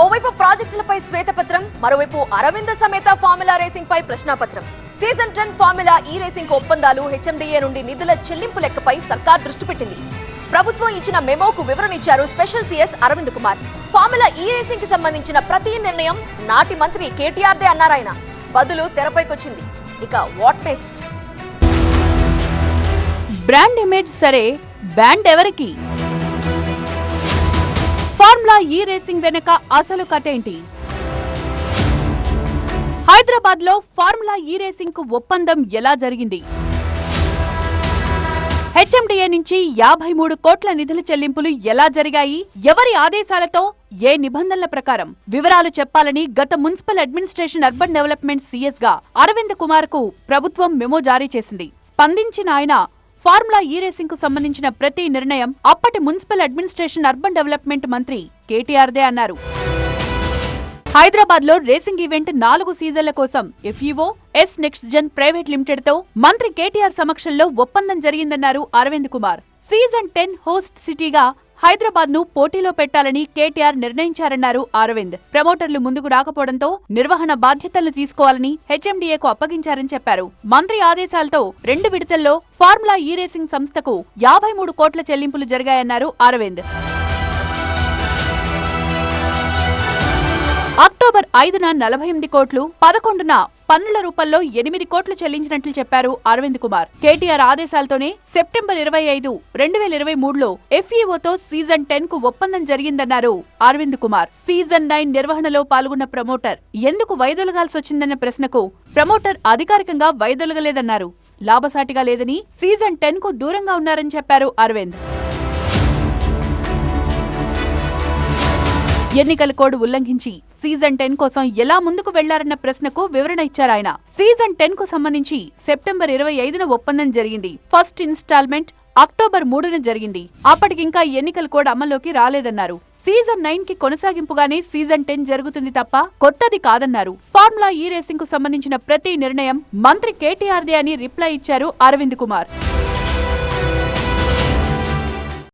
ఓవైపు ప్రాజెక్టులపై శ్వేతపత్రం, మరోవైపు అరవింద సమేత ఫార్ములా రేసింగ్ పై ప్రశ్నాపత్రం. సీజన్ 10 ఫార్ములా ఈ రేసింగ్ ఒప్పందాలు హెచ్ఎండిఏ నుండి నిధుల చెల్లింపు లెక్కపై సర్కార్ దృష్టి పెట్టింది. ప్రభుత్వం ఇచ్చిన మెమోకు వివరణ ఇచ్చారు special CS Arvind Kumar. Formula E racing కి సంబంధించిన ప్రతి నిర్ణయం నాటి మంత్రి కేటీఆర్దే అన్నారాయన. బదులు తెరపైకొచ్చింది. ఇక వాట్ నెక్స్ట్? బ్రాండ్ ఇమేజ్ సరే, బ్యాండ్ ఎవరికి? ఫార్ములా ఈ రేసింగ్ వెనక అసలు కథేంటి? హైదరాబాద్ లో ఫార్ములా ఈ రేసింగ్ కు ఒప్పందం ఎలా జరిగింది? హెచ్ఎండిఏ నుంచి 53 కోట్ల నిధుల చెల్లింపులు ఎలా జరిగాయి? ఎవరి ఆదేశాలతో, ఏ నిబంధనల ప్రకారం? వివరాలు చెప్పాలని గత municipal administration urban development CS గా అరవింద్ కుమార్ కు ప్రభుత్వం మెమో జారీ చేసింది. స్పందించిన ఆయన ఫార్ములా ఈ రేసింగ్ కు సంబంధించిన ప్రతి నిర్ణయం అప్పటి మున్సిపల్ అడ్మినిస్ట్రేషన్ అర్బన్ డెవలప్మెంట్ మంత్రి కేటీఆర్దే అన్నారు. హైదరాబాద్ లో రేసింగ్ ఈవెంట్ 4 సీజన్ల కోసం FEO S next gen private limited తో మంత్రి కేటీఆర్ సమక్షంలో ఒప్పందం జరిగిందన్నారు అరవింద్ కుమార్. సీజన్ 10 హోస్ట్ సిటీగా హైదరాబాద్ ను పోటీలో పెట్టాలని కేటీఆర్ నిర్ణయించారన్నారు అరవింద్. ప్రమోటర్లు ముందుకు రాకపోవడంతో నిర్వహణ బాధ్యతలు తీసుకోవాలని హెచ్ఎండిఏకు అప్పగించారని చెప్పారు. మంత్రి ఆదేశాలతో 2 విడతల్లో ఫార్ములా ఈ రేసింగ్ సంస్థకు 53 కోట్ల చెల్లింపులు జరిగాయన్నారు అరవింద్. అక్టోబర్ 5న 48 కోట్లు, 11న పన్నుల రూపంలో 8 కోట్లు చెల్లించినట్లు చెప్పారు అరవింద్ కుమార్. కేటీఆర్ ఆదేశాలతోనే సెప్టెంబర్ 25, 2023లో ఎఫ్ఈఓతో సీజన్ 10 కు ఒప్పందం జరిగిందన్నారు అరవింద్ కుమార్. సీజన్ 9 నిర్వహణలో పాల్గొన్న ప్రమోటర్ ఎందుకు వైదొలగాల్సి వచ్చిందన్న ప్రశ్నకు ప్రమోటర్ అధికారికంగా వైదొలగలేదన్నారు. లాభసాటిగా లేదని, సీజన్ 10 కు దూరంగా ఉన్నారని చెప్పారు అరవింద్. ఎన్నికల కోడ్ ఉల్లంఘించి సీజన్ 10 కోసం ఎలా ముందుకు వెళ్లారన్న ప్రశ్నకు వివరణ ఇచ్చారాయన. సీజన్ 10 కు సంబంధించి సెప్టెంబర్ 25న ఒప్పందం జరిగింది. ఫస్ట్ ఇన్స్టాల్మెంట్ అక్టోబర్ 3న జరిగింది. అప్పటికింకా ఎన్నికల కోడ్ అమల్లోకి రాలేదన్నారు. సీజన్ 9 కి కొనసాగింపుగానే సీజన్ 10 జరుగుతుంది తప్ప కొత్తది కాదన్నారు. ఫార్ములా ఈ రేసింగ్ కు సంబంధించిన ప్రతి నిర్ణయం మంత్రి కేటీఆర్దే అని రిప్లై ఇచ్చారు అరవింద్ కుమార్.